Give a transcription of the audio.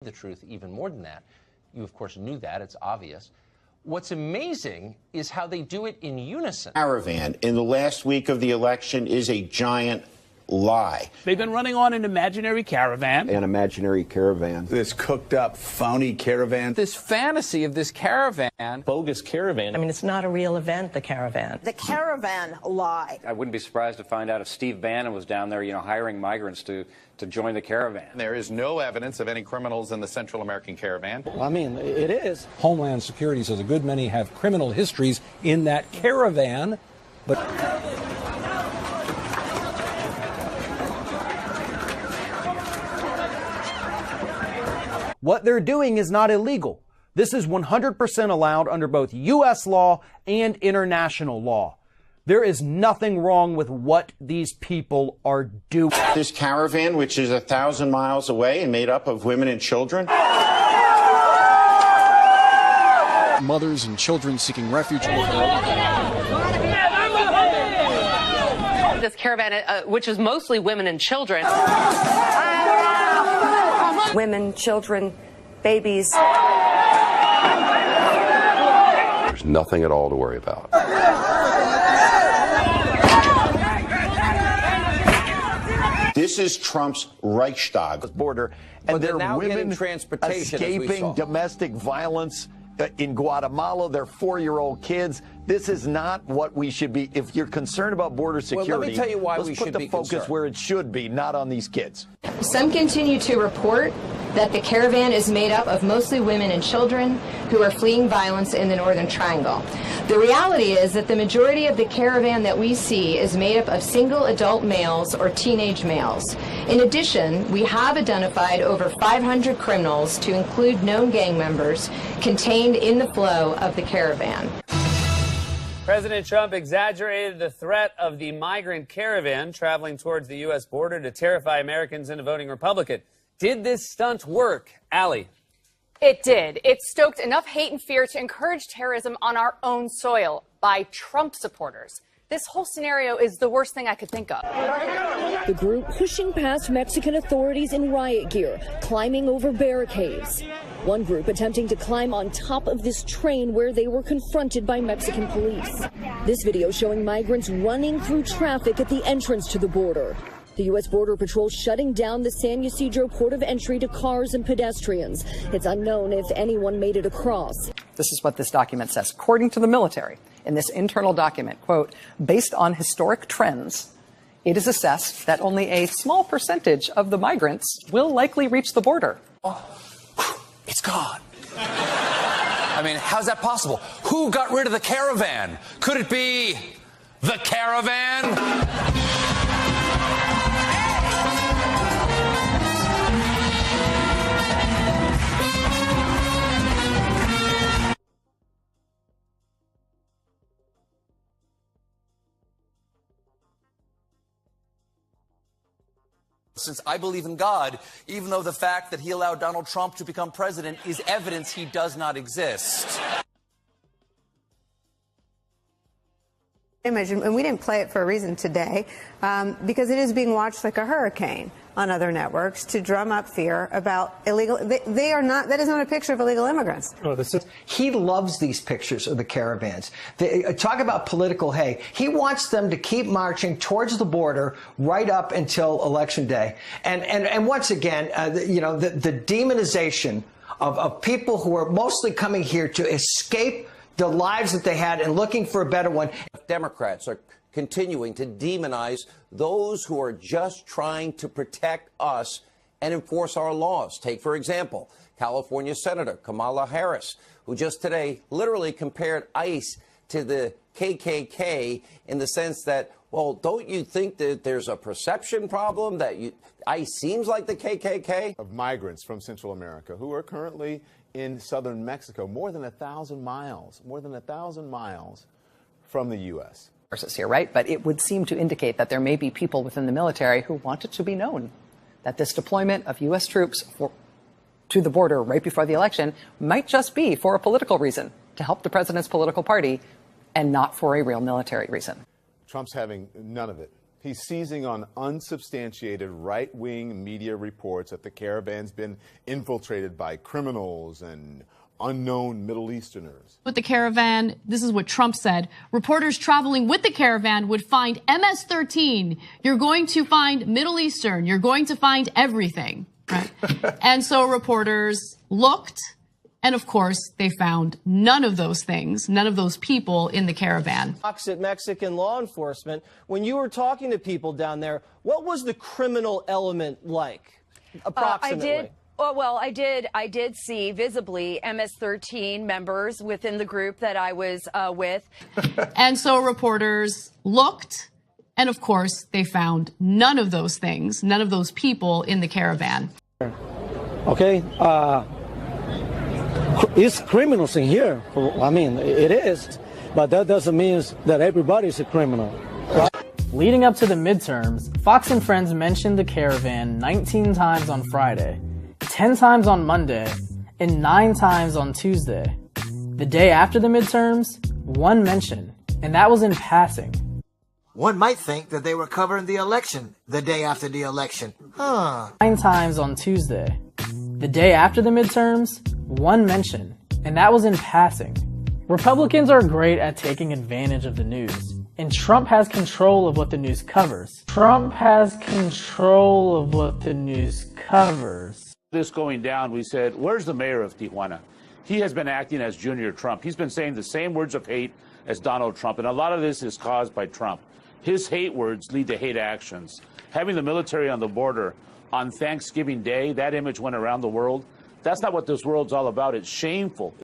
the truth even more than that. You, of course, knew that. It's obvious. What's amazing is how they do it in unison. Caravan in the last week of the election is a giant lie. They've been running on an imaginary caravan. An imaginary caravan. This cooked up, phony caravan. This fantasy of this caravan. Bogus caravan. I mean, it's not a real event, the caravan. The caravan lie. I wouldn't be surprised to find out if Steve Bannon was down there, hiring migrants to join the caravan. There is no evidence of any criminals in the Central American caravan. Well, I mean, it is. Homeland Security says a good many have criminal histories in that caravan, but... What they're doing is not illegal. This is 100% allowed under both U.S. law and international law. There is nothing wrong with what these people are doing. This caravan, which is 1,000 miles away and made up of women and children. Mothers and children seeking refuge. This caravan, which is mostly women and children. Women, children, babies. There's nothing at all to worry about. This is Trump's Reichstag. Border, and there are women escaping domestic violence in Guatemala. They're 4-year-old kids. This is not what we should be. If you're concerned about border security, let me tell you why let's we put should the be focus concerned. where it should be, not on these kids. Some continue to report that the caravan is made up of mostly women and children who are fleeing violence in the Northern Triangle. The reality is that the majority of the caravan that we see is made up of single adult males or teenage males. In addition, we have identified over 500 criminals, to include known gang members, contained in the flow of the caravan. President Trump exaggerated the threat of the migrant caravan traveling towards the U.S. border to terrify Americans into voting Republican. Did this stunt work? Allie? It did. It stoked enough hate and fear to encourage terrorism on our own soil by Trump supporters. This whole scenario is the worst thing I could think of. The group pushing past Mexican authorities in riot gear, climbing over barricades. One group attempting to climb on top of this train where they were confronted by Mexican police. This video showing migrants running through traffic at the entrance to the border. The U.S. Border Patrol shutting down the San Ysidro port of entry to cars and pedestrians. It's unknown if anyone made it across. This is what this document says. According to the military, in this internal document, quote, based on historic trends, it is assessed that only a small percentage of the migrants will likely reach the border. Oh, it's gone. I mean, how's that possible? Who got rid of the caravan? Could it be the caravan? Since I believe in God, even though the fact that he allowed Donald Trump to become president is evidence he does not exist. Image, and we didn't play it for a reason today, because it is being watched like a hurricane on other networks to drum up fear about illegal. They are not. That is not a picture of illegal immigrants. Oh, he loves these pictures of the caravans. Talk about political hay. He wants them to keep marching towards the border right up until Election Day. And once again, the demonization of people who are mostly coming here to escape the lives that they had and looking for a better one. Democrats are continuing to demonize those who are just trying to protect us and enforce our laws. Take, for example, California Senator Kamala Harris, who just today literally compared ICE to the KKK in the sense that, well, don't you think that there's a perception problem that ICE seems like the KKK? Of migrants from Central America who are currently in southern Mexico, more than 1,000 miles from the U.S. Here, right? But it would seem to indicate that there may be people within the military who want it to be known that this deployment of U.S. troops to the border right before the election might just be for a political reason, to help the president's political party, and not for a real military reason. Trump's having none of it. He's seizing on unsubstantiated right-wing media reports that the caravan's been infiltrated by criminals and unknown Middle Easterners. With the caravan, this is what Trump said. Reporters traveling with the caravan would find MS-13. You're going to find Middle Eastern. You're going to find everything. Right? And so reporters looked, and of course, they found none of those things, none of those people in the caravan. At Mexican law enforcement, when you were talking to people down there, what was the criminal element like, approximately? I did see visibly MS-13 members within the group that I was with. And so reporters looked, and of course, they found none of those things, none of those people in the caravan. Okay, it's criminals in here. I mean, it is, but that doesn't mean that everybody's a criminal. Right? Leading up to the midterms, Fox and Friends mentioned the caravan 19 times on Friday, 10 times on Monday, and 9 times on Tuesday. The day after the midterms, 1 mention, and that was in passing. One might think that they were covering the election the day after the election. 9 times on Tuesday. The day after the midterms, 1 mention, and that was in passing. Republicans are great at taking advantage of the news, and Trump has control of what the news covers. This going down, we said, where's the mayor of Tijuana? He has been acting as Junior Trump. He's been saying the same words of hate as Donald Trump, and a lot of this is caused by Trump. His hate words lead to hate actions. Having the military on the border on Thanksgiving Day, that image went around the world. That's not what this world's all about. It's shameful.